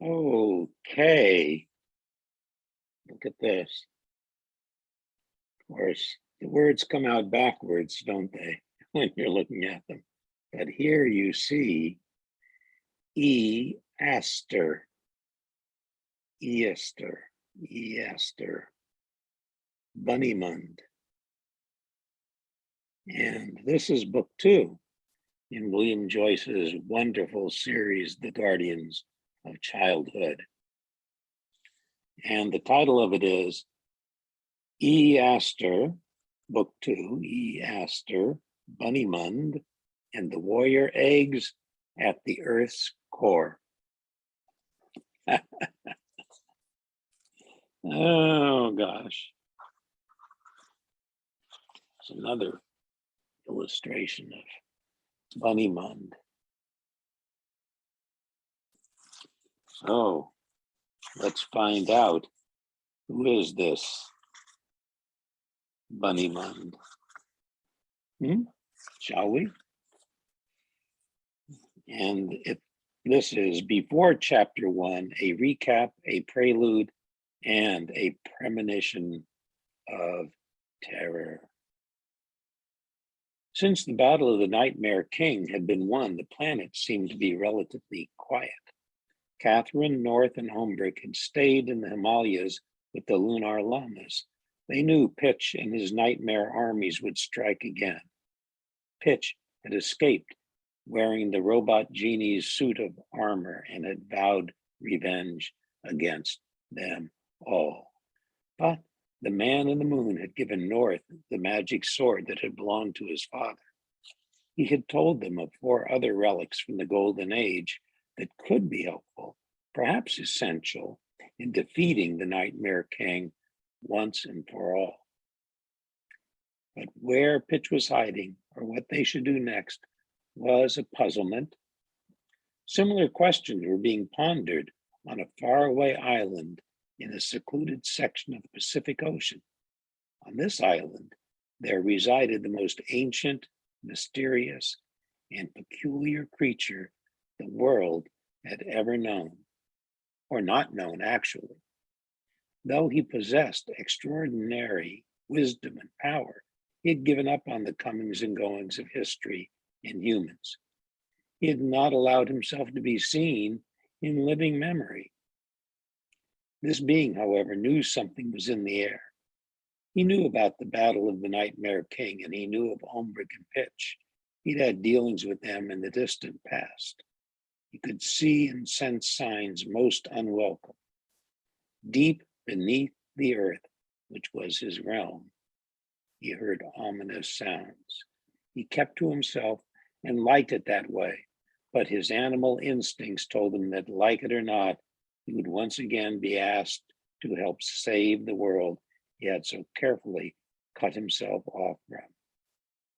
Okay, look at this. Of course, the words come out backwards, don't they, when you're looking at them? But here you see Aster, Aster Bunnymund. And this is book 2 in William Joyce's wonderful series, The Guardians of Childhood. And the title of it is Aster, book 2, Aster Bunnymund and the warrior eggs at the Earth's core. Oh gosh. It's another illustration of Bunnymund. So let's find out, who is this Bunnymund? Shall we? And this is, before chapter 1, a recap, a prelude, and a premonition of terror. Since the Battle of the Nightmare King had been won, the planet seemed to be relatively quiet. Catherine, North, and Hombrick had stayed in the Himalayas with the Lunar Lamas. They knew Pitch and his nightmare armies would strike again. Pitch had escaped wearing the robot genie's suit of armor and had vowed revenge against them all. But the man in the moon had given North the magic sword that had belonged to his father. He had told them of 4 other relics from the Golden Age that could be helpful, perhaps essential, in defeating the Nightmare King once and for all. But where Pitch was hiding, or what they should do next, was a puzzlement. Similar questions were being pondered on a faraway island in a secluded section of the Pacific Ocean. On this island, there resided the most ancient, mysterious, and peculiar creature the world had ever known, or not known actually. Though he possessed extraordinary wisdom and power, he had given up on the comings and goings of history and humans. He had not allowed himself to be seen in living memory. This being, however, knew something was in the air. He knew about the Battle of the Nightmare King, and he knew of Hombrick and Pitch. He'd had dealings with them in the distant past. He could see and sense signs most unwelcome. Deep beneath the earth, which was his realm, he heard ominous sounds. He kept to himself and liked it that way, but his animal instincts told him that, like it or not, he would once again be asked to help save the world he had so carefully cut himself off from.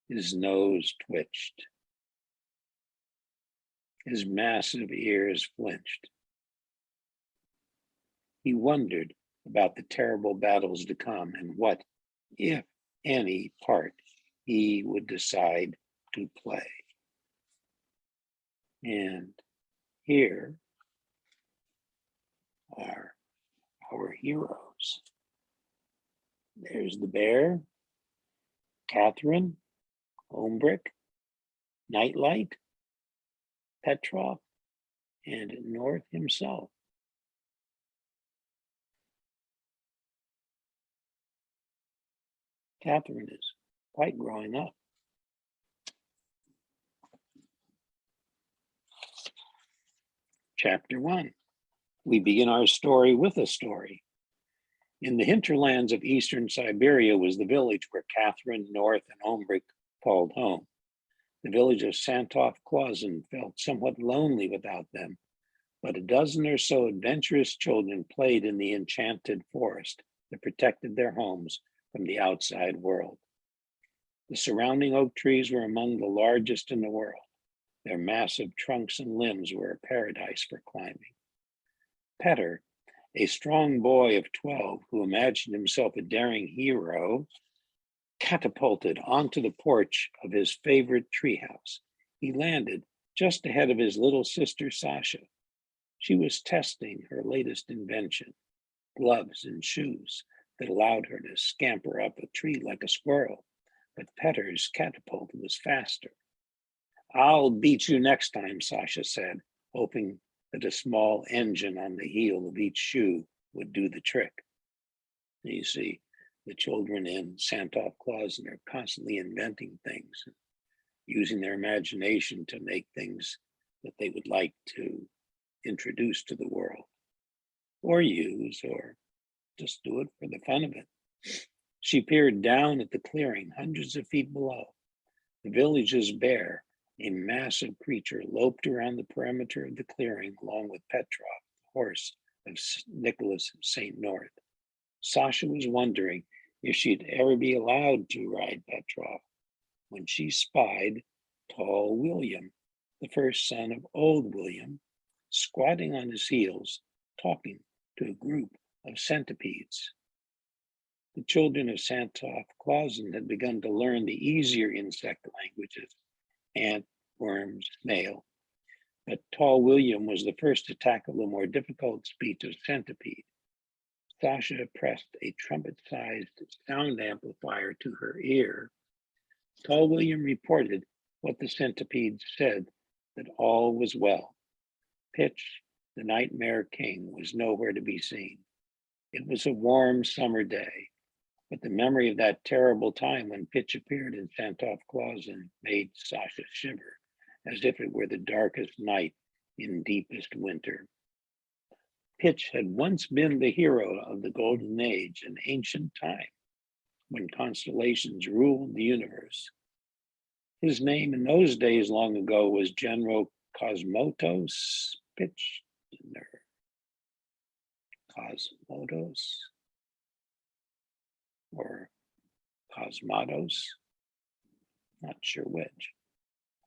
His nose twitched. His massive ears flinched. He wondered about the terrible battles to come and what, if any, part he would decide to play. And here are our heroes. There's the bear, Catherine, Hombrick, Nightlight, Petrov, and North himself. Catherine is quite growing up. Chapter 1. We begin our story with a story. In the hinterlands of eastern Siberia was the village where Catherine, North, and Hombrick called home. The village of Santov-Clausen felt somewhat lonely without them, but a dozen or so adventurous children played in the enchanted forest that protected their homes from the outside world. The surrounding oak trees were among the largest in the world. Their massive trunks and limbs were a paradise for climbing. Petter, a strong boy of 12 who imagined himself a daring hero, catapulted onto the porch of his favorite treehouse. He landed just ahead of his little sister, Sasha. She was testing her latest invention, gloves and shoes that allowed her to scamper up a tree like a squirrel, but Petter's catapult was faster. "I'll beat you next time," Sasha said, hoping that a small engine on the heel of each shoe would do the trick. You see, the children in Santa Claus are constantly inventing things, using their imagination to make things that they would like to introduce to the world, or use, or just do it for the fun of it. She peered down at the clearing hundreds of feet below. The village's bear, a massive creature, loped around the perimeter of the clearing along with Petrov, the horse of Nicholas St. North. Sasha was wondering if she'd ever be allowed to ride Petrov when she spied tall William, the first son of old William, squatting on his heels, talking to a group of centipedes. The children of Santa Clausen had begun to learn the easier insect languages, ant, worms, snail, but tall William was the first to tackle the more difficult speech of centipede. Sasha pressed a trumpet-sized sound amplifier to her ear. Tall William reported what the centipede said, that all was well. Pitch, the nightmare king, was nowhere to be seen. It was a warm summer day, but the memory of that terrible time when Pitch appeared in Santa Clausen made Sasha shiver, as if it were the darkest night in deepest winter. Pitch had once been the hero of the Golden Age, an ancient time when constellations ruled the universe. His name in those days long ago was General Cosmotos Pitchner. Cosmotos or Cosmatos, not sure which.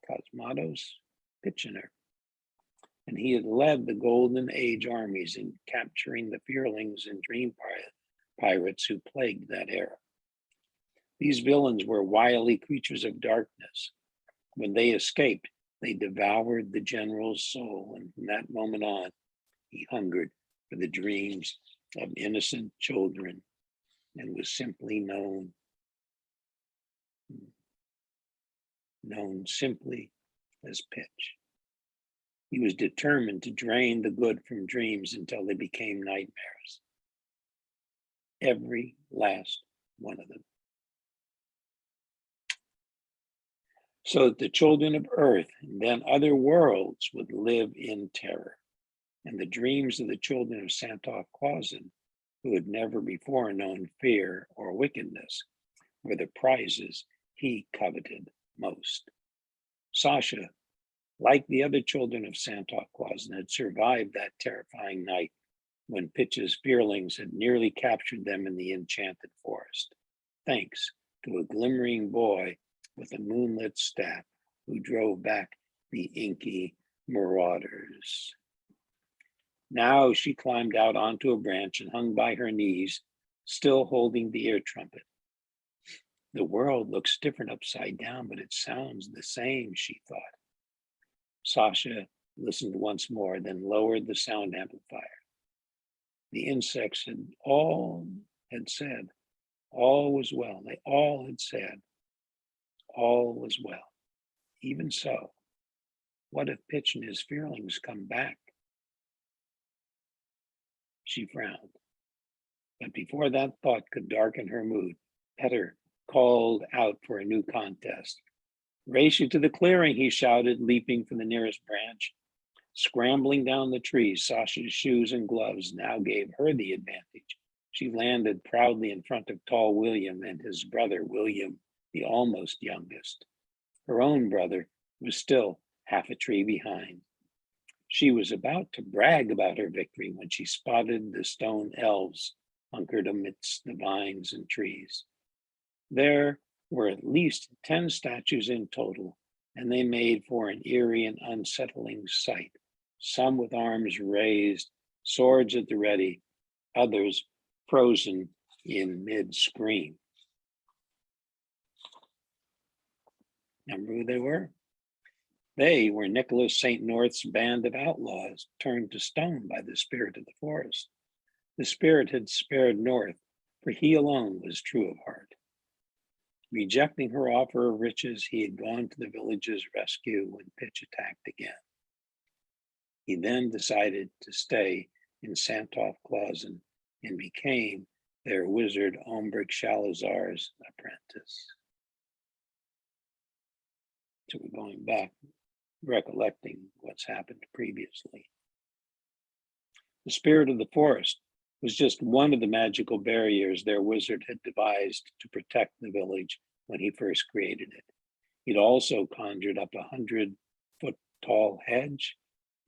Cosmatos Pitchner. And he had led the Golden Age armies in capturing the fearlings and dream pirates who plagued that era. These villains were wily creatures of darkness. When they escaped, they devoured the general's soul, and from that moment on, he hungered for the dreams of innocent children and was simply known simply as Pitch. He was determined to drain the good from dreams until they became nightmares. Every last one of them. So that the children of Earth and then other worlds would live in terror. And the dreams of the children of Santa Clausen, who had never before known fear or wickedness, were the prizes he coveted most. Sasha, like the other children of Santa Clausen, had survived that terrifying night when Pitch's fearlings had nearly captured them in the enchanted forest, thanks to a glimmering boy with a moonlit staff who drove back the inky marauders. Now she climbed out onto a branch and hung by her knees, still holding the ear trumpet. The world looks different upside down, but it sounds the same, she thought. Sasha listened once more, then lowered the sound amplifier. The insects had said, all was well. They all had said, all was well. Even so, what if Pitch and his fearlings come back? She frowned. But before that thought could darken her mood, Petter called out for a new contest. "Race you to the clearing," he shouted, leaping from the nearest branch. Scrambling down the tree, Sasha's shoes and gloves now gave her the advantage. She landed proudly in front of tall William and his brother, William, the almost youngest. Her own brother was still half a tree behind. She was about to brag about her victory when she spotted the stone elves hunkered amidst the vines and trees. There were at least 10 statues in total, and they made for an eerie and unsettling sight, some with arms raised, swords at the ready, others frozen in mid-scream. Remember who they were? They were Nicholas St. North's band of outlaws turned to stone by the spirit of the forest. The spirit had spared North, for he alone was true of heart. Rejecting her offer of riches, he had gone to the village's rescue when Pitch attacked again. He then decided to stay in Santov Clausen and became their wizard Ombric Shalazar's apprentice. So we're going back, recollecting what's happened previously. The spirit of the forest was just one of the magical barriers their wizard had devised to protect the village when he first created it. He'd also conjured up a 100-foot-tall hedge,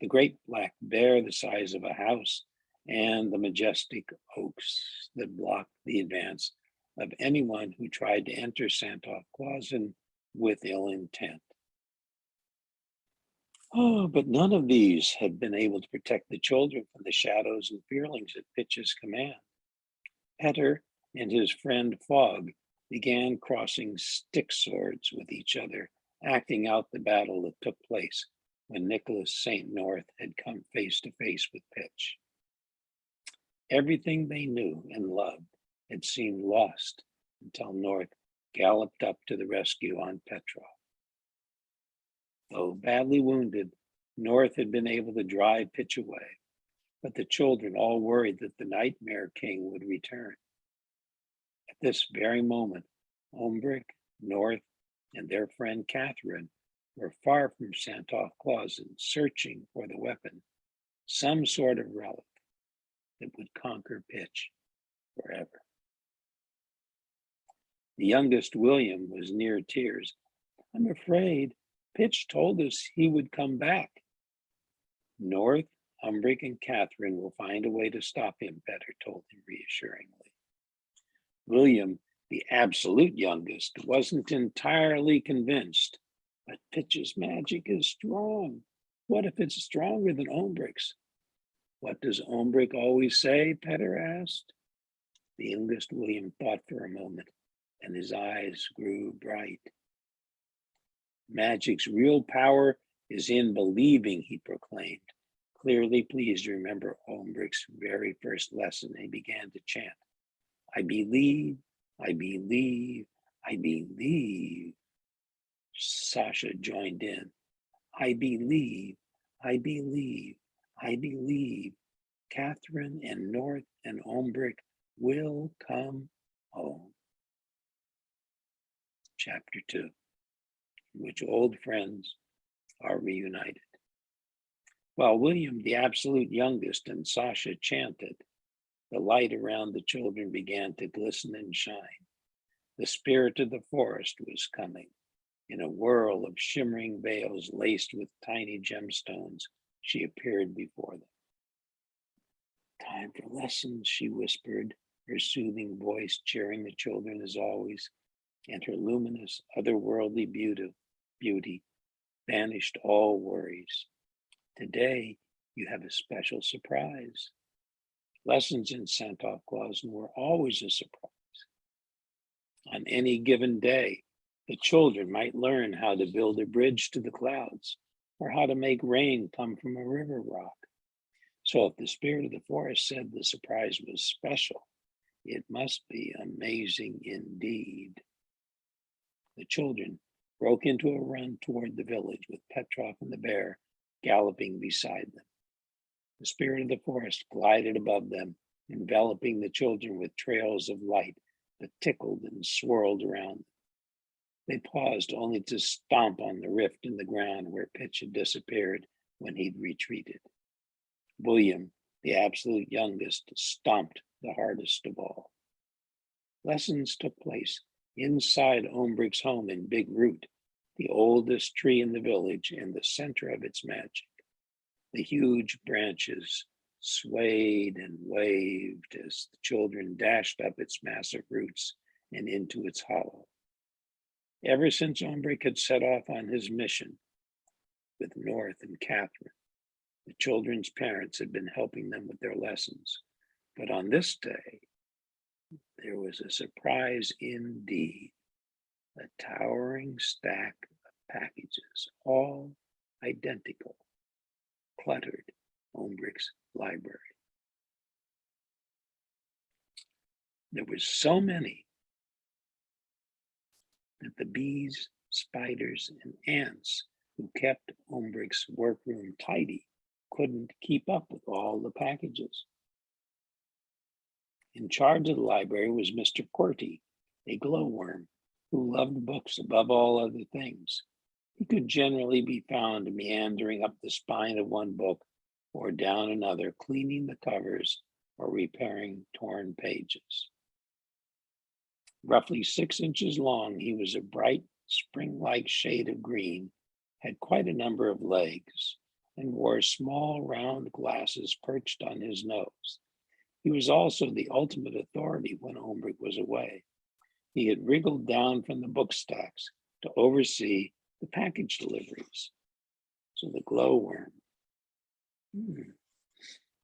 the great black bear the size of a house, and the majestic oaks that blocked the advance of anyone who tried to enter Santov Clausen with ill intent. Oh, but none of these had been able to protect the children from the shadows and fearlings at Pitch's command. Petter and his friend Fogg began crossing stick swords with each other, acting out the battle that took place when Nicholas St. North had come face to face with Pitch. Everything they knew and loved had seemed lost until North galloped up to the rescue on Petrov. Though badly wounded, North had been able to drive Pitch away, but the children all worried that the Nightmare King would return. At this very moment, Ombric, North, and their friend Catherine were far from Santov Clausen, searching for the weapon, some sort of relic that would conquer Pitch forever. The youngest William was near tears. "I'm afraid Pitch told us he would come back." "North, Umbric, and Catherine will find a way to stop him," Petter told him reassuringly. William, the absolute youngest, wasn't entirely convinced. "But Pitch's magic is strong. What if it's stronger than Ombric's?" "What does Ombric always say?" Petter asked. The youngest William thought for a moment, and his eyes grew bright. "Magic's real power is in believing," he proclaimed, clearly pleased to remember Ombric's very first lesson. He began to chant, "I believe, I believe, I believe." Sasha joined in. "I believe, I believe, I believe. Catherine and North and Ombric will come home." Chapter 2, in which old friends are reunited. While William, the absolute youngest, and Sasha chanted, the light around the children began to glisten and shine. The spirit of the forest was coming. In a whirl of shimmering veils laced with tiny gemstones, she appeared before them. "Time for lessons," she whispered, her soothing voice cheering the children as always, and her luminous, otherworldly beauty banished all worries. "Today, you have a special surprise." Lessons in Santov Clausen were always a surprise. On any given day, the children might learn how to build a bridge to the clouds or how to make rain come from a river rock. So if the spirit of the forest said the surprise was special, it must be amazing indeed. The children broke into a run toward the village with Petrov and the bear galloping beside them. The spirit of the forest glided above them, enveloping the children with trails of light that tickled and swirled around them. They paused only to stomp on the rift in the ground where Pitch had disappeared when he'd retreated. William, the absolute youngest, stomped the hardest of all. Lessons took place inside Ombric's home in Big Root, the oldest tree in the village and the center of its magic. The huge branches swayed and waved as the children dashed up its massive roots and into its hollow. Ever since Ombric had set off on his mission with North and Catherine, the children's parents had been helping them with their lessons. But on this day, there was a surprise indeed. A towering stack of packages, all identical, cluttered Ombrick's library. There were so many that the bees, spiders, and ants who kept Ombrick's workroom tidy couldn't keep up with all the packages. In charge of the library was Mr. Qwerty, a glowworm who loved books above all other things. He could generally be found meandering up the spine of one book or down another, cleaning the covers or repairing torn pages. Roughly 6 inches long, he was a bright, spring-like shade of green, had quite a number of legs, and wore small round glasses perched on his nose. He was also the ultimate authority when Ombrick was away. He had wriggled down from the book stacks to oversee the package deliveries. So the glowworm. You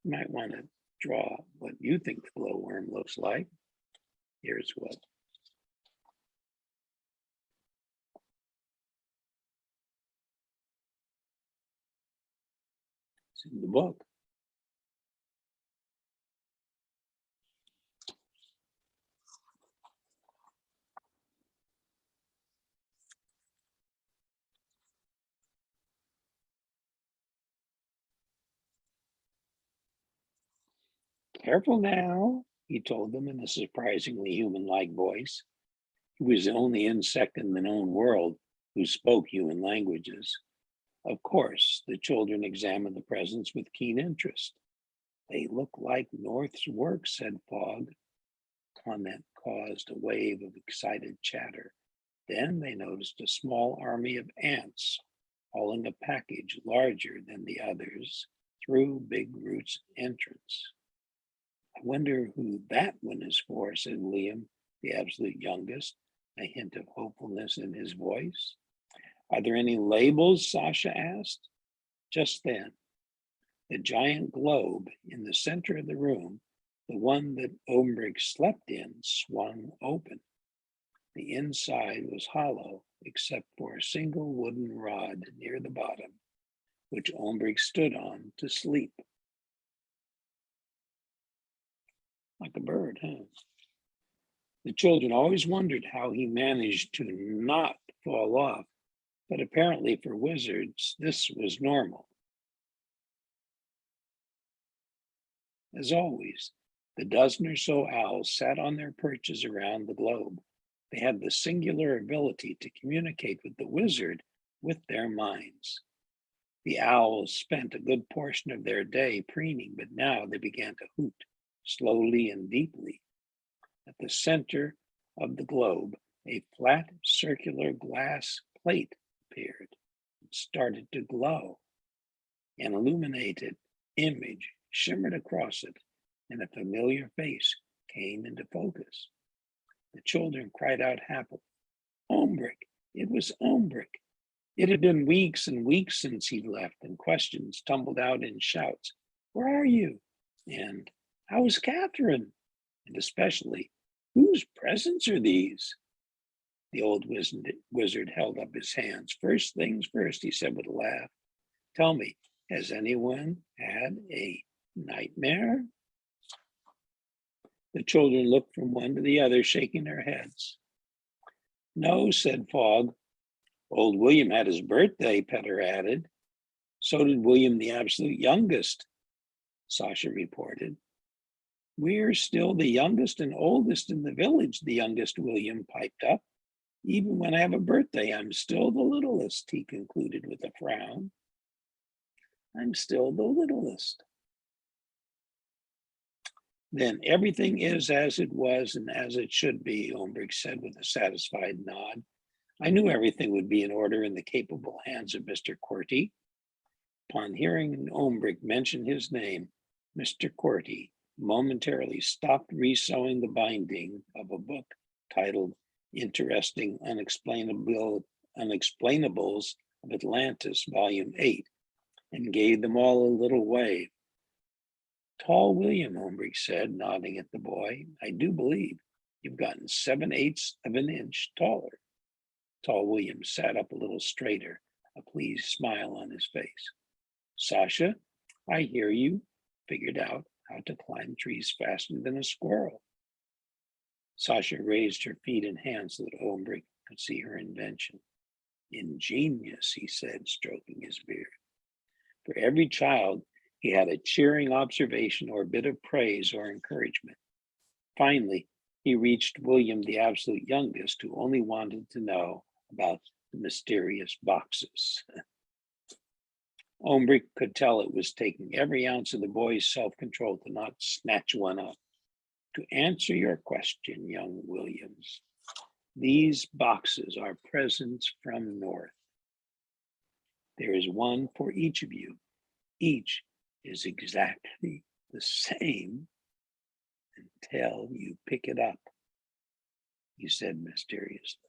might want to draw what you think the glowworm looks like. Here's what. It's in the book. Careful now, he told them in a surprisingly human-like voice. He was the only insect in the known world who spoke human languages. Of course, the children examined the presents with keen interest. They look like North's work, said Fogg. Comment caused a wave of excited chatter. Then they noticed a small army of ants hauling a package larger than the others through Big Root's entrance. I wonder who that one is for, said William, the absolute youngest, a hint of hopefulness in his voice. Are there any labels? Sasha asked. Just then, the giant globe in the center of the room, the one that Ombrick slept in, swung open. The inside was hollow except for a single wooden rod near the bottom, which Ombrick stood on to sleep. Like a bird, huh? The children always wondered how he managed to not fall off, but apparently for wizards, this was normal. As always, the dozen or so owls sat on their perches around the globe. They had the singular ability to communicate with the wizard with their minds. The owls spent a good portion of their day preening, but now they began to hoot, slowly and deeply. At the center of the globe, a flat circular glass plate appeared. It started to glow. An illuminated image shimmered across it, and a familiar face came into focus. The children cried out happily, Ombrick! It was Ombrick! It had been weeks and weeks since he'd left, and questions tumbled out in shouts. Where are you? And how is Catherine? And especially, whose presents are these? The old wizard held up his hands. First things first, he said with a laugh. Tell me, has anyone had a nightmare? The children looked from one to the other, shaking their heads. No, said Fogg. Old William had his birthday, Petter added. So did William, the absolute youngest, Sasha reported. We're still the youngest and oldest in the village, the youngest William piped up. Even when I have a birthday, I'm still the littlest, he concluded with a frown. I'm still the littlest. Then everything is as it was and as it should be, Ombrick said with a satisfied nod. I knew everything would be in order in the capable hands of Mr. Qwerty. Upon hearing Ombrick mention his name, Mr. Qwerty momentarily stopped resewing the binding of a book titled Interesting Unexplainables of Atlantis, Volume 8, and gave them all a little wave. Tall William, Ombrick said, nodding at the boy. I do believe you've gotten 7/8 of an inch taller. Tall William sat up a little straighter. a pleased smile on his face. Sasha, I hear you figured out how to climb trees faster than a squirrel. Sasha raised her feet and hands so that Olbrich could see her invention. Ingenious, he said, stroking his beard. For every child, he had a cheering observation or a bit of praise or encouragement. Finally, he reached William, the absolute youngest, who only wanted to know about the mysterious boxes. Olbrich could tell it was taking every ounce of the boy's self-control to not snatch one up. To answer your question, young Williams, these boxes are presents from North. There is one for each of you. Each is exactly the same until you pick it up, he said mysteriously.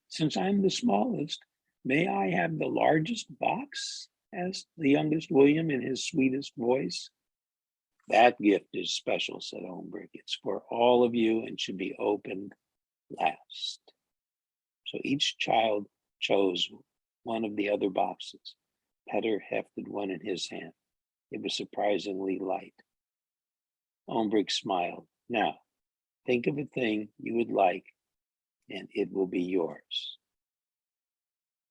Since I'm the smallest, may I have the largest box? Asked the youngest William in his sweetest voice. That gift is special, said Olbrich. It's for all of you and should be opened last. So each child chose one of the other boxes. Petter hefted one in his hand. It was surprisingly light. Olbrich smiled. Now, think of a thing you would like, and it will be yours.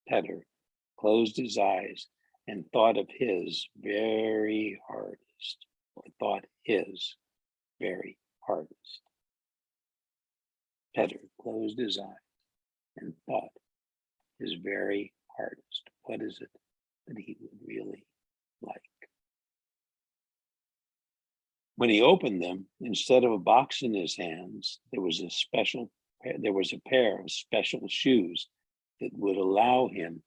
Petter closed his eyes and thought of his very hardest, or thought his very hardest. Petter closed his eyes and thought his very hardest. What is it that he would really like? When he opened them, instead of a box in his hands, there was a pair of special shoes that would allow him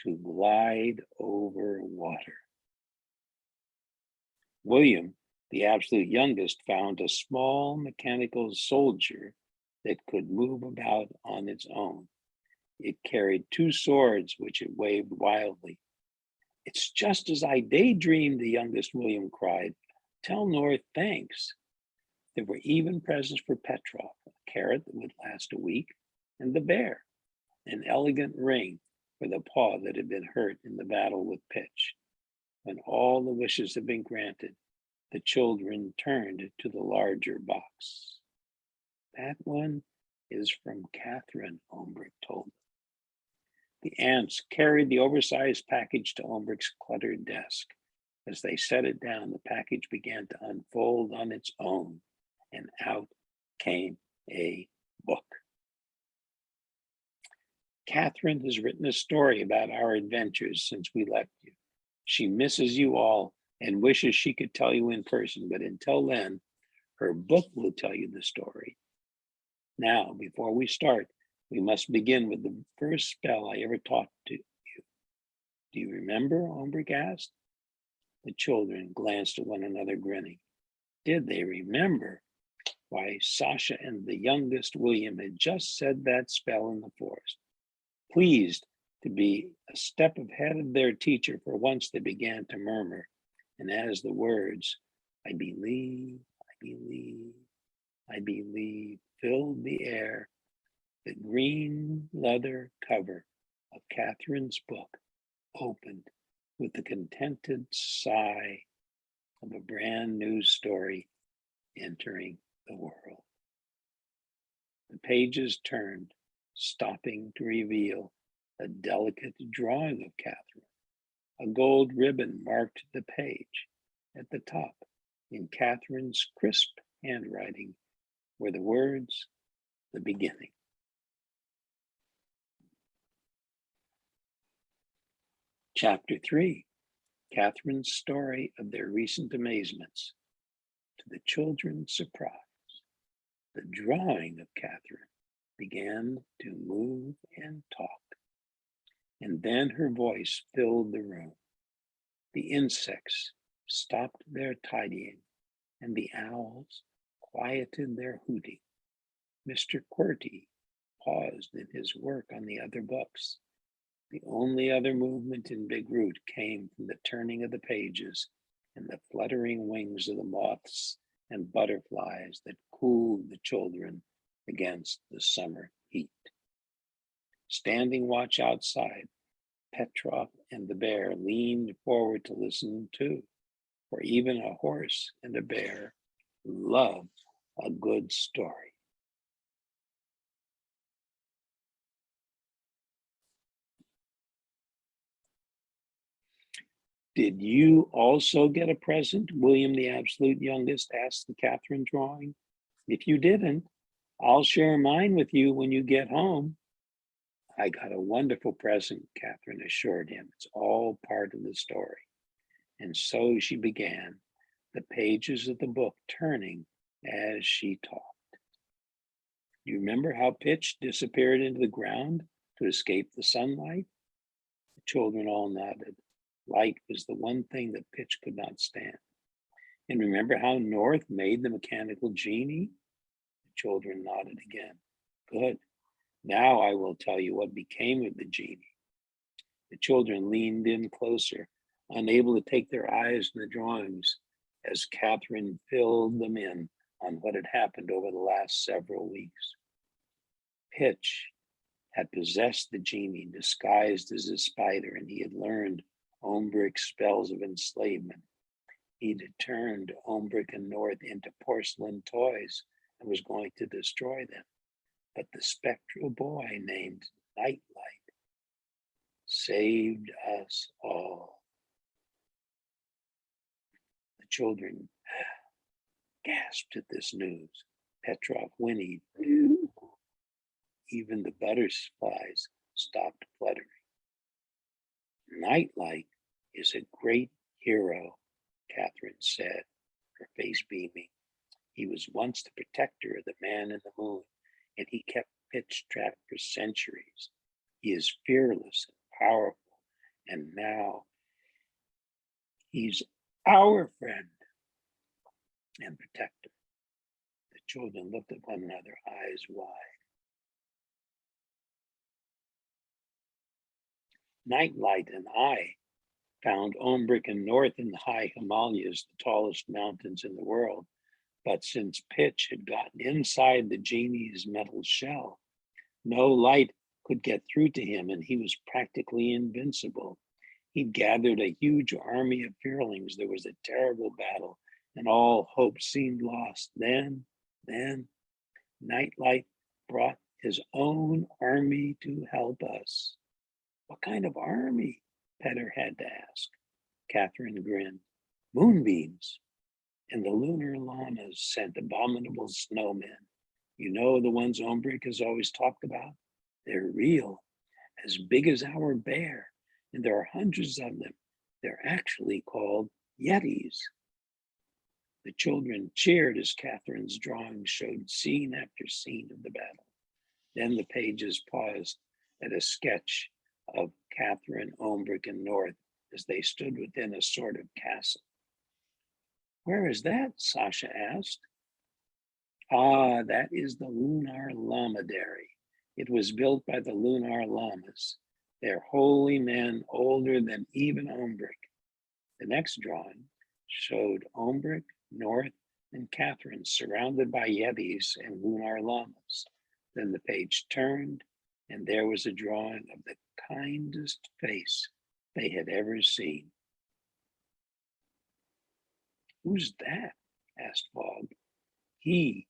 to glide over water. William, the absolute youngest, found a small mechanical soldier that could move about on its own. It carried 2 swords, which it waved wildly. It's just as I daydreamed, the youngest William cried. Tell North thanks. There were even presents for Petrov, a carrot that would last a week, and the bear, an elegant ring for the paw that had been hurt in the battle with Pitch. When all the wishes had been granted, the children turned to the larger box. That one is from Catherine, Olbrich told them. The aunts carried the oversized package to Olbrich's cluttered desk. As they set it down, the package began to unfold on its own, and out came a book. Catherine has written a story about our adventures since we left you. She misses you all and wishes she could tell you in person, but until then, her book will tell you the story. Now, before we start, we must begin with the first spell I ever taught to you. Do you remember? Olbrich asked. The children glanced at one another, grinning. Did they remember? Why, Sasha and the youngest William had just said that spell in the forest. Pleased to be a step ahead of their teacher, for once they began to murmur. And as the words, I believe, filled the air, the green leather cover of Catherine's book opened with the contented sigh of a brand new story entering the world. The pages turned, stopping to reveal a delicate drawing of Catherine. A gold ribbon marked the page. At the top, in Catherine's crisp handwriting, were the words, the beginning. Chapter 3, Catherine's story of their recent amazements. To the children's surprise, the drawing of Catherine began to move and talk. And then her voice filled the room. The insects stopped their tidying, and the owls quieted their hooting. Mr. QWERTY paused in his work on the other books. The only other movement in Big Root came from the turning of the pages and the fluttering wings of the moths and butterflies that cooled the children against the summer heat. Standing watch outside, Petrov and the bear leaned forward to listen too, for even a horse and a bear love a good story. Did you also get a present? William, the absolute youngest, asked the Catherine drawing. If you didn't, I'll share mine with you when you get home. I got a wonderful present, Catherine assured him. It's all part of the story. And so she began, the pages of the book turning as she talked. You remember how Pitch disappeared into the ground to escape the sunlight? The children all nodded. Light was the one thing that Pitch could not stand. And remember how North made the mechanical genie? The children nodded again. Good. Now I will tell you what became of the genie. The children leaned in closer, unable to take their eyes from the drawings as Catherine filled them in on what had happened over the last several weeks. Pitch had possessed the genie disguised as a spider, and he had learned Ombrick's spells of enslavement. He'd turned Ombrick and North into porcelain toys and was going to destroy them. But the spectral boy named Nightlight saved us all. The children gasped at this news. Petrov whinnied. Even the butterflies stopped fluttering. Nightlight is a great hero, Catherine said, her face beaming. He was once the protector of the man in the moon, and he kept Pitch trapped for centuries. He is fearless and powerful, and now he's our friend and protector. The children looked at one another, eyes wide. Nightlight and I found Ombrick and North in the high Himalayas, the tallest mountains in the world. But since Pitch had gotten inside the genie's metal shell, no light could get through to him, and he was practically invincible. He'd gathered a huge army of fearlings. There was a terrible battle, and all hope seemed lost. Then, Nightlight brought his own army to help us. What kind of army? Petter had to ask. Catherine grinned. Moonbeams. And the lunar llamas sent abominable snowmen. You know, the ones Ombrick has always talked about? They're real, as big as our bear, and there are hundreds of them. They're actually called Yetis. The children cheered as Catherine's drawing showed scene after scene of the battle. Then the pages paused at a sketch of Catherine, Ombrick, and North as they stood within a sort of castle. Where is that? Sasha asked. Ah, that is the Lunar Lamadary. It was built by the Lunar Lamas. They're holy men older than even Ombrick. The next drawing showed Ombrick, North, and Catherine surrounded by Yetis and Lunar Lamas. Then the page turned, and there was a drawing of the kindest face they had ever seen. Who's that? Asked Fogg. He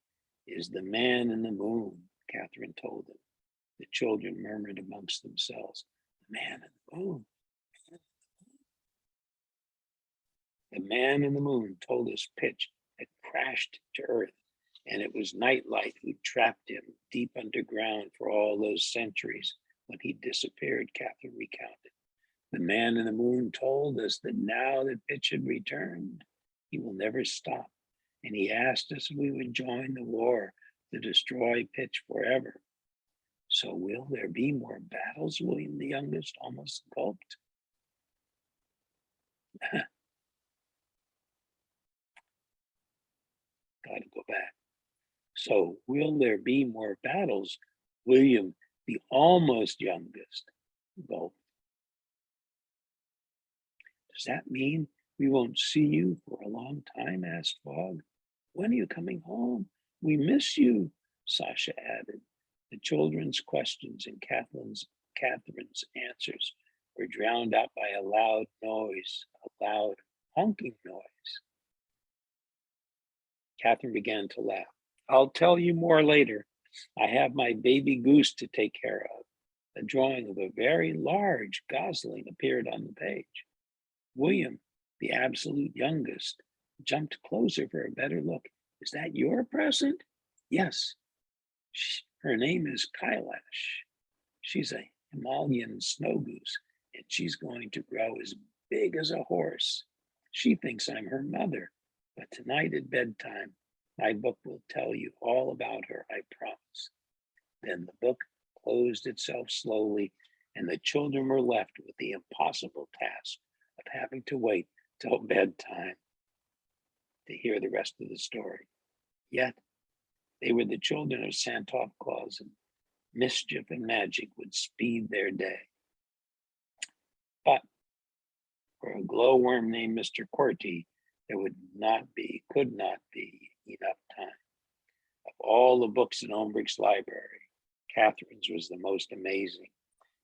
is the man in the moon, Catherine told them. The children murmured amongst themselves, the man in the moon. The man in the moon told us Pitch had crashed to Earth, and it was Nightlight who trapped him deep underground for all those centuries when he disappeared, Catherine recounted. The man in the moon told us that now that Pitch had returned, he will never stop, and he asked us if we would join the war to destroy Pitch forever. So will there be more battles? William the youngest almost gulped. Gotta go back. So will there be more battles? William, the almost youngest, gulped. Does that mean we won't see you for a long time? Asked Fogg. When are you coming home? We miss you, Sasha added. The children's questions and Catherine's answers were drowned out by a loud noise, a loud honking noise. Catherine began to laugh. I'll tell you more later. I have my baby goose to take care of. A drawing of a very large gosling appeared on the page. William, the absolute youngest, jumped closer for a better look. Is that your present? Yes. Her name is Kailash. She's a Himalayan snow goose, and she's going to grow as big as a horse. She thinks I'm her mother, but tonight at bedtime, my book will tell you all about her, I promise. Then the book closed itself slowly, and the children were left with the impossible task of having to wait till bedtime to hear the rest of the story. Yet, they were the children of Santa Claus, and mischief and magic would speed their day. But for a glowworm named Mr. Corty, there could not be enough time. Of all the books in Ombrick's library, Catherine's was the most amazing.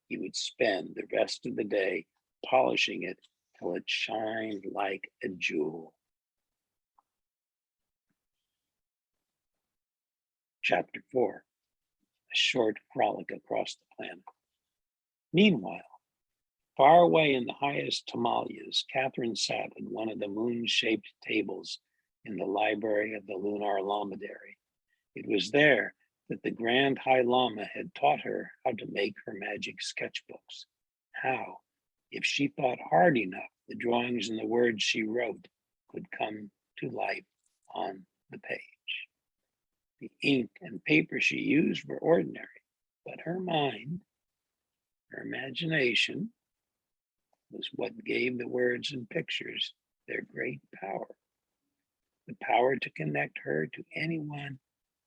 He would spend the rest of the day polishing it till it shined like a jewel. Chapter 4, a short frolic across the planet. Meanwhile, far away in the highest Himalayas, Catherine sat at one of the moon-shaped tables in the library of the Lunar Lamadary. It was there that the Grand High Lama had taught her how to make her magic sketchbooks. How, if she thought hard enough, the drawings and the words she wrote could come to life on the page. The ink and paper she used were ordinary, but her mind, her imagination, was what gave the words and pictures their great power. The power to connect her to anyone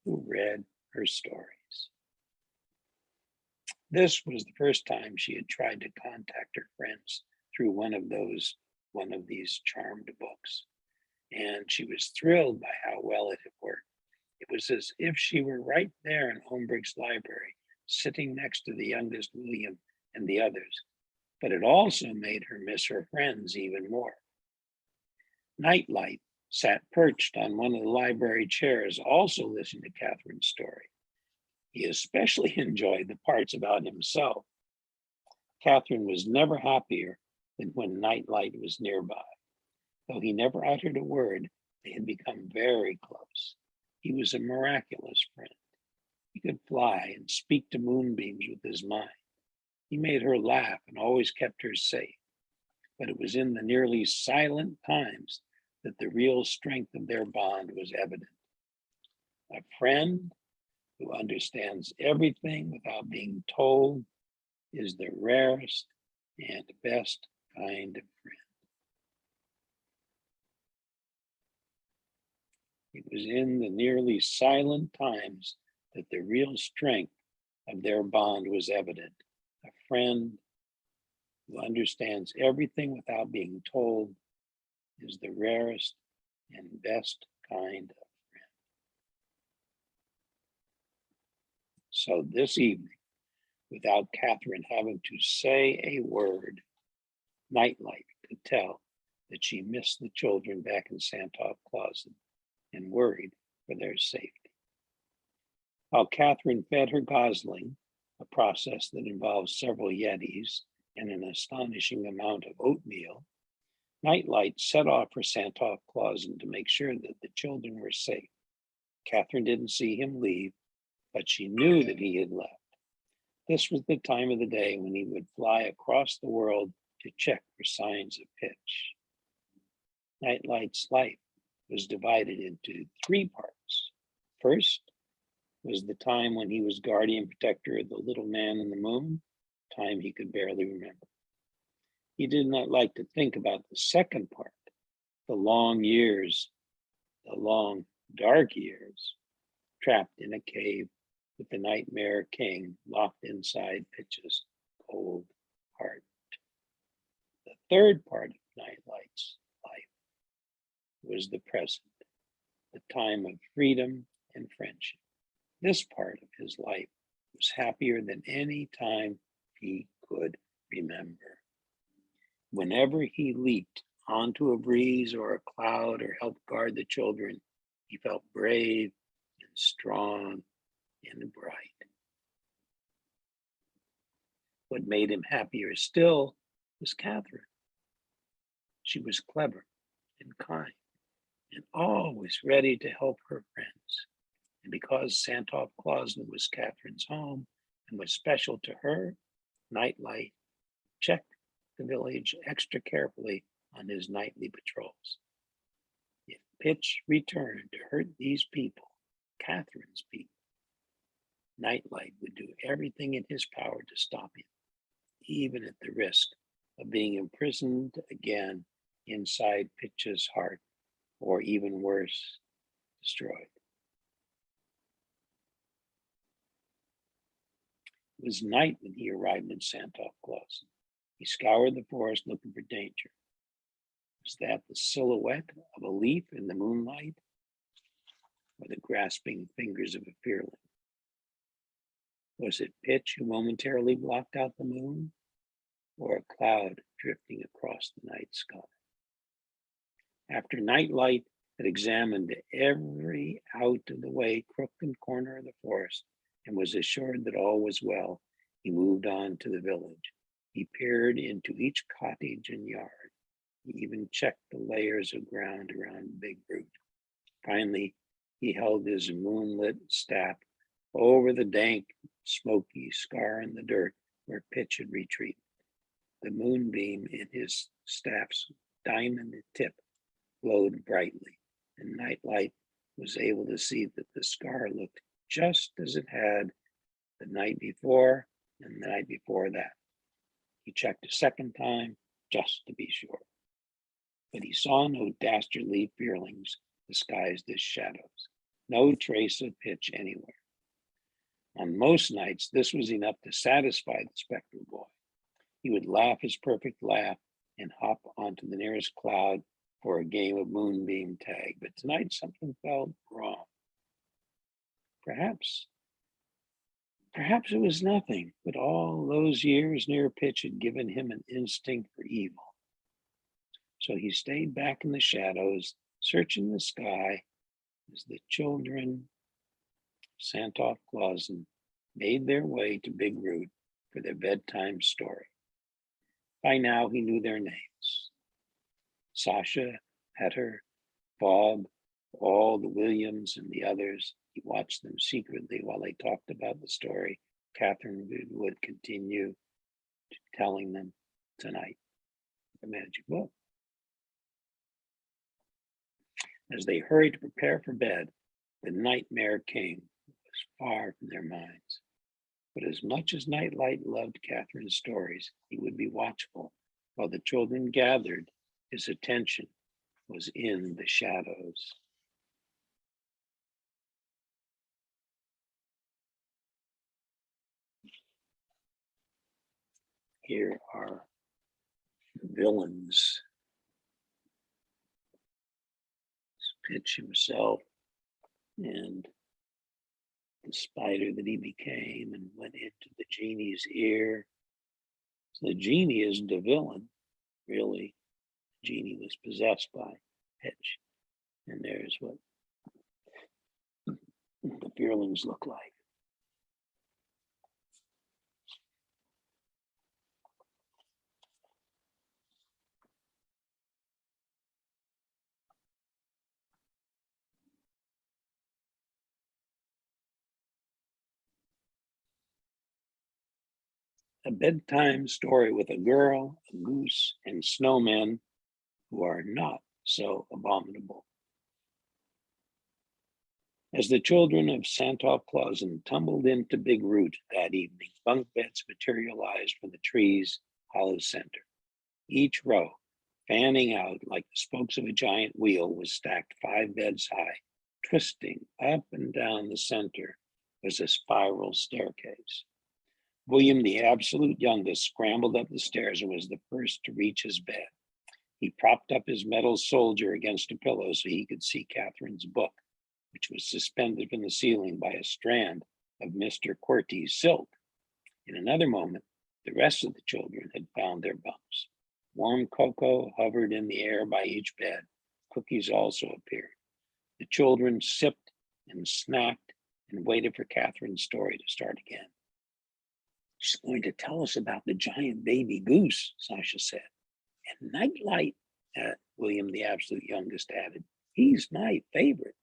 who read her stories. This was the first time she had tried to contact her friends through one of these charmed books, and she was thrilled by how well it had worked. It was as if she were right there in Ombrick's library, sitting next to the youngest William and the others, but it also made her miss her friends even more. Nightlight sat perched on one of the library chairs, also listening to Catherine's story. He especially enjoyed the parts about himself. Catherine was never happier than when Nightlight was nearby. Though he never uttered a word, they had become very close. He was a miraculous friend. He could fly and speak to moonbeams with his mind. He made her laugh and always kept her safe. But it was in the nearly silent times that the real strength of their bond was evident. A friend who understands everything without being told is the rarest and best kind of friend. It was in the nearly silent times that the real strength of their bond was evident. A friend who understands everything without being told is the rarest and best kind of friend. So this evening, without Catherine having to say a word, Nightlight could tell that she missed the children back in Santa Claus and worried for their safety. While Catherine fed her gosling, a process that involves several yetis and an astonishing amount of oatmeal, Nightlight set off for Santa Claus to make sure that the children were safe. Catherine didn't see him leave, but she knew that he had left. This was the time of the day when he would fly across the world to check for signs of pitch. Nightlight's life was divided into 3 parts. First was the time when he was guardian protector of the little man in the moon, time he could barely remember. He did not like to think about the second part, the long years, the long dark years, trapped in a cave with the nightmare king locked inside Pitch's cold heart. The third part of Nightlight's life was the present, the time of freedom and friendship. This part of his life was happier than any time he could remember. Whenever he leaped onto a breeze or a cloud or helped guard the children, he felt brave and strong and bright. What made him happier still was Catherine. She was clever and kind and always ready to help her friends. And because Santa Claus was Catherine's home and was special to her, Nightlight checked the village extra carefully on his nightly patrols. If Pitch returned to hurt these people, Catherine's people, Nightlight would do everything in his power to stop him, even at the risk of being imprisoned again inside Pitch's heart, or even worse, destroyed. It was night when he arrived in Santa Claus. He scoured the forest looking for danger. Was that the silhouette of a leaf in the moonlight, or the grasping fingers of a fearling? Was it Pitch who momentarily blocked out the moon, or a cloud drifting across the night sky? After Nightlight had examined every out-of-the-way crook and corner of the forest and was assured that all was well, he moved on to the village. He peered into each cottage and yard. He even checked the layers of ground around Big Root. Finally, he held his moonlit staff over the dank, smoky scar in the dirt where Pitch had retreated. The moonbeam in his staff's diamond tip glowed brightly, and Nightlight was able to see that the scar looked just as it had the night before and the night before that. He checked a second time just to be sure, but he saw no dastardly fearlings disguised as shadows, no trace of Pitch anywhere. On most nights, this was enough to satisfy the spectral boy. He would laugh his perfect laugh and hop onto the nearest cloud for a game of moonbeam tag, but tonight something felt wrong. Perhaps it was nothing, but all those years near Pitch had given him an instinct for evil. So he stayed back in the shadows, searching the sky as the children, Santa Claus, made their way to Big Root for their bedtime story. By now he knew their names. Sasha, Petter, Bob, all the Williams and the others. He watched them secretly while they talked about the story Catherine would continue telling them tonight, the magic book. As they hurried to prepare for bed, the Nightmare King was far from their minds. But as much as Nightlight loved Catherine's stories, he would be watchful while the children gathered. His attention was in the shadows. Here are the villains. Pitch himself and the spider that he became and went into the genie's ear. So the genie isn't the villain, really. The genie was possessed by Pitch. And there's what the fearlings look like. A bedtime story with a girl, a goose, and snowmen who are not so abominable. As the children of Santa Claus tumbled into Big Root that evening, bunk beds materialized from the tree's hollow center. Each row, fanning out like the spokes of a giant wheel, was stacked 5 beds high. Twisting up and down the center was a spiral staircase. William, the absolute youngest, scrambled up the stairs and was the first to reach his bed. He propped up his metal soldier against a pillow so he could see Catherine's book, which was suspended from the ceiling by a strand of Mr. Qwerty's silk. In another moment, the rest of the children had found their bunks. Warm cocoa hovered in the air by each bed. Cookies also appeared. The children sipped and snacked and waited for Catherine's story to start again. She's going to tell us about the giant baby goose, Sasha said. And Nightlight, William, the absolute youngest, added. He's my favorite.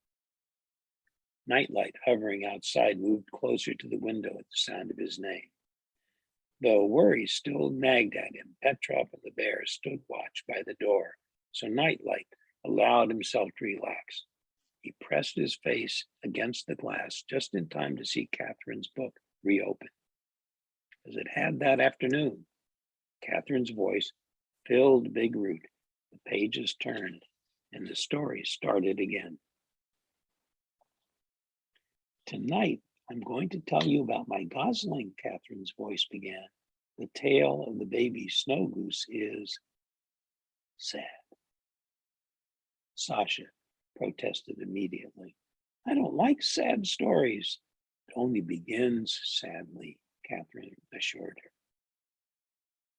Nightlight, hovering outside, moved closer to the window at the sound of his name. Though worry still nagged at him, Petrov and the bear stood watch by the door, so Nightlight allowed himself to relax. He pressed his face against the glass just in time to see Catherine's book reopen. As it had that afternoon, Catherine's voice filled Big Root. The pages turned, and the story started again. Tonight, I'm going to tell you about my gosling, Catherine's voice began. The tale of the baby snow goose is sad. Sasha protested immediately. I don't like sad stories. It only begins sadly, Catherine assured her.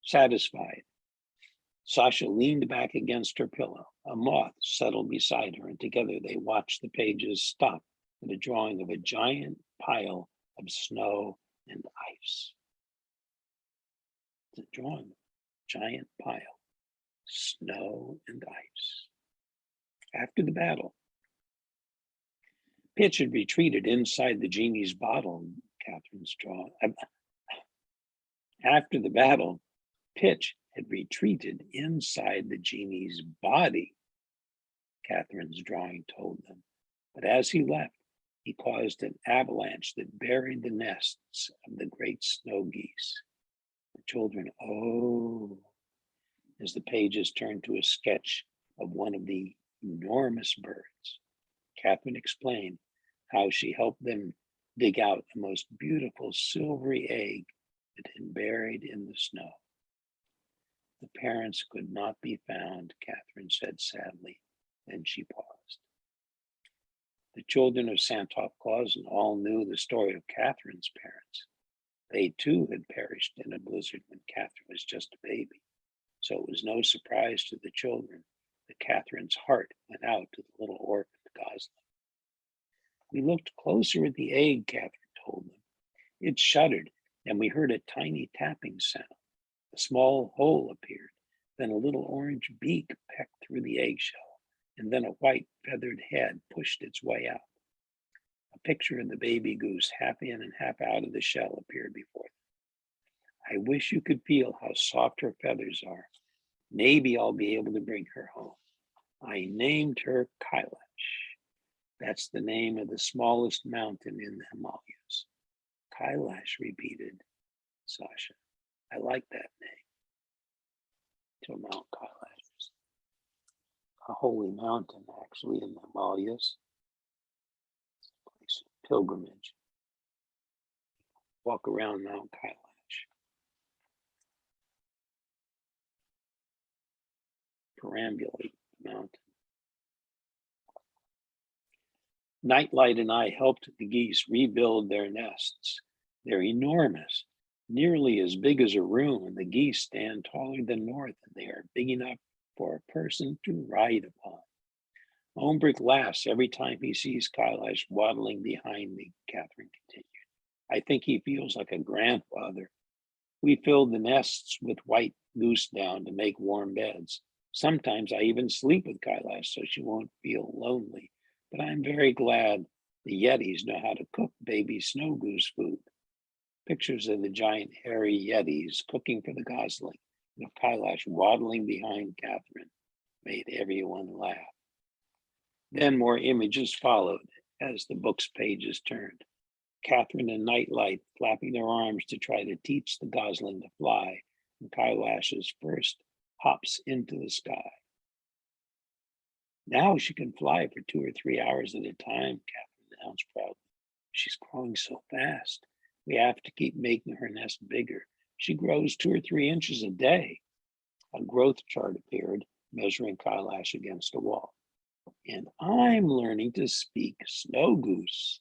Satisfied, Sasha leaned back against her pillow. A moth settled beside her, and together they watched the pages stop at a drawing of a giant pile of snow and ice. The drawing, giant pile, snow and ice. After the battle, Pitch had retreated inside the genie's bottle, Catherine's drawing. After the battle, Pitch had retreated inside the genie's body, Catherine's drawing told them. But as he left, he caused an avalanche that buried the nests of the great snow geese. The children, as the pages turned to a sketch of one of the enormous birds. Catherine explained how she helped them dig out a most beautiful silvery egg that had buried in the snow. The parents could not be found, Catherine said sadly. Then she paused. The children of Santa Claus all knew the story of Catherine's parents. They too had perished in a blizzard when Catherine was just a baby. So it was no surprise to the children that Catherine's heart went out to the little orphaned gosling. We looked closer at the egg, Catherine told them. It shuddered, and we heard a tiny tapping sound. A small hole appeared, then a little orange beak pecked through the eggshell, and then a white feathered head pushed its way out. A picture of the baby goose, half in and half out of the shell, appeared before them. I wish you could feel how soft her feathers are. Maybe I'll be able to bring her home. I named her Kailash. That's the name of the smallest mountain in the Himalayas. Kailash, repeated Sasha. I like that name. So Mount Kailash is a holy mountain, actually, in the Himalayas. It's a place of pilgrimage. Walk around Mount Kailash. Perambulate the mountain. Nightlight and I helped the geese rebuild their nests. They're enormous, nearly as big as a room, and the geese stand taller than North, and they are big enough for a person to ride upon. Ombrick laughs every time he sees Kailash waddling behind me, Catherine continued. I think he feels like a grandfather. We filled the nests with white goose down to make warm beds. Sometimes I even sleep with Kailash so she won't feel lonely. But I'm very glad the Yetis know how to cook baby snow goose food. Pictures of the giant hairy Yetis cooking for the gosling and of Kailash waddling behind Catherine made everyone laugh. Then more images followed as the book's pages turned. Catherine and Nightlight flapping their arms to try to teach the gosling to fly, and Kailash's first hops into the sky. Now she can fly for 2 or 3 hours at a time, Catherine announced proudly. She's growing so fast. We have to keep making her nest bigger. She grows 2 or 3 inches a day. A growth chart appeared, measuring Kailash against a wall. And I'm learning to speak snow goose.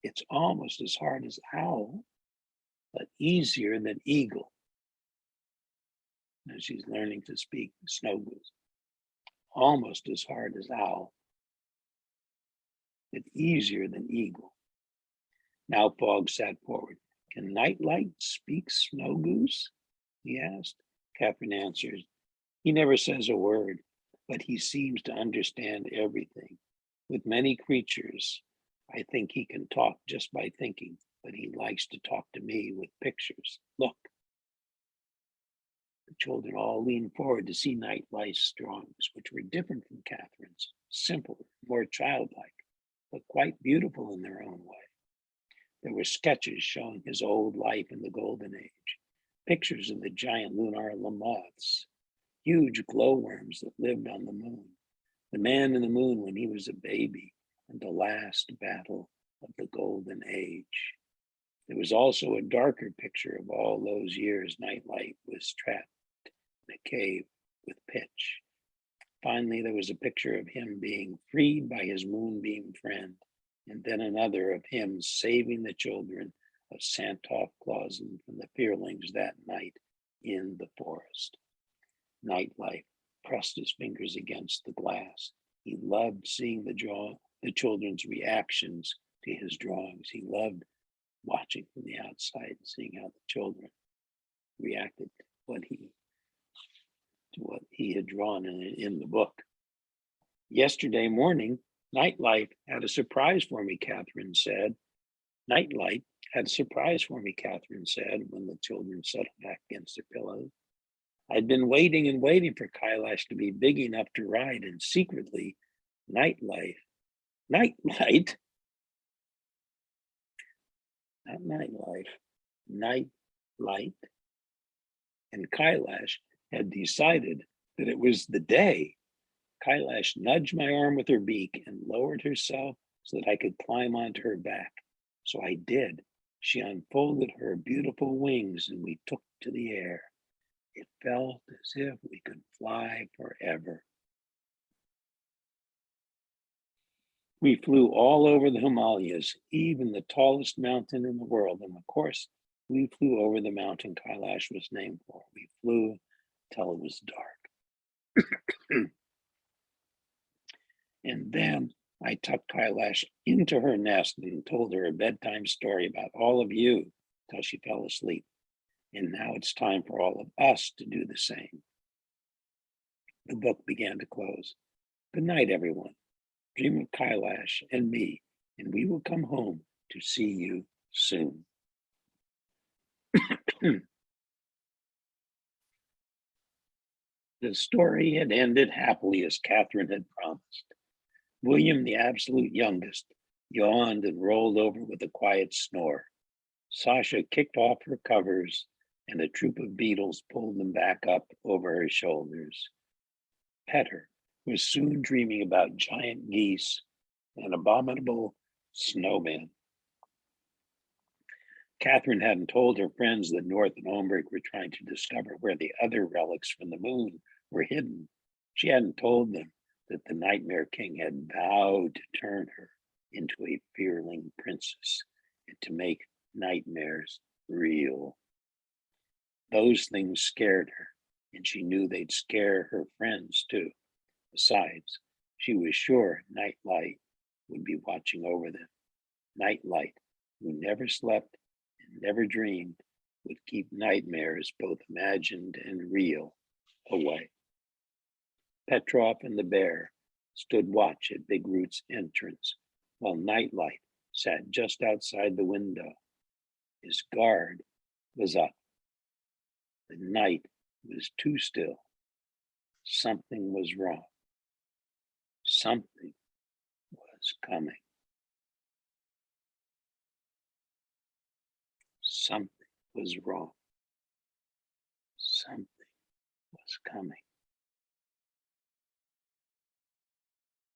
It's almost as hard as owl, but easier than eagle. Now she's learning to speak snow goose. Almost as hard as owl, but easier than eagle. Now Pog sat forward. Can Nightlight speak snow goose? He asked. Catherine answered. He never says a word, but he seems to understand everything. With many creatures, I think he can talk just by thinking, but he likes to talk to me with pictures. Look. The children all leaned forward to see Nightlight's drawings, which were different from Catherine's, simpler, more childlike, but quite beautiful in their own way. There were sketches showing his old life in the Golden Age, pictures of the giant lunar moths, huge glowworms that lived on the moon, the man in the moon when he was a baby, and the last battle of the Golden Age. There was also a darker picture of all those years Nightlight was trapped in a cave with pitch. Finally, there was a picture of him being freed by his moonbeam friend, and then another of him saving the children of Santa Claus from the fearlings that night in the forest. Nightlight pressed his fingers against the glass. He loved seeing the children's reactions to his drawings. He loved watching from the outside and seeing how the children reacted to what he had drawn in the book. Yesterday morning, Nightlight had a surprise for me, Catherine said. Nightlight had a surprise for me, Catherine said, when the children settled back against their pillows. I'd been waiting and waiting for Kailash to be big enough to ride, and secretly, Nightlight, not Nightlight, Nightlight, and Kailash had decided that it was the day. Kailash nudged my arm with her beak and lowered herself so that I could climb onto her back. So I did. She unfolded her beautiful wings and we took to the air. It felt as if we could fly forever. We flew all over the Himalayas, even the tallest mountain in the world. And of course, we flew over the mountain Kailash was named for. We flew till it was dark. And then I tucked Kailash into her nest and told her a bedtime story about all of you till she fell asleep. And now it's time for all of us to do the same. The book began to close. Good night, everyone. Dream of Kailash and me, and we will come home to see you soon. The story had ended happily as Catherine had promised. William, the absolute youngest, yawned and rolled over with a quiet snore. Sasha kicked off her covers, and a troop of beetles pulled them back up over her shoulders. Petter was soon dreaming about giant geese and abominable snowmen. Catherine hadn't told her friends that North and Ombrick were trying to discover where the other relics from the moon were hidden. She hadn't told them that the Nightmare King had vowed to turn her into a fearling princess and to make nightmares real. Those things scared her, and she knew they'd scare her friends too. Besides, she was sure Nightlight would be watching over them. Nightlight, who never slept and never dreamed, would keep nightmares, both imagined and real, away. Petrov and the bear stood watch at Big Root's entrance, while Nightlight sat just outside the window. His guard was up. The night was too still. Something was wrong. Something was coming. Something was wrong. Something was coming.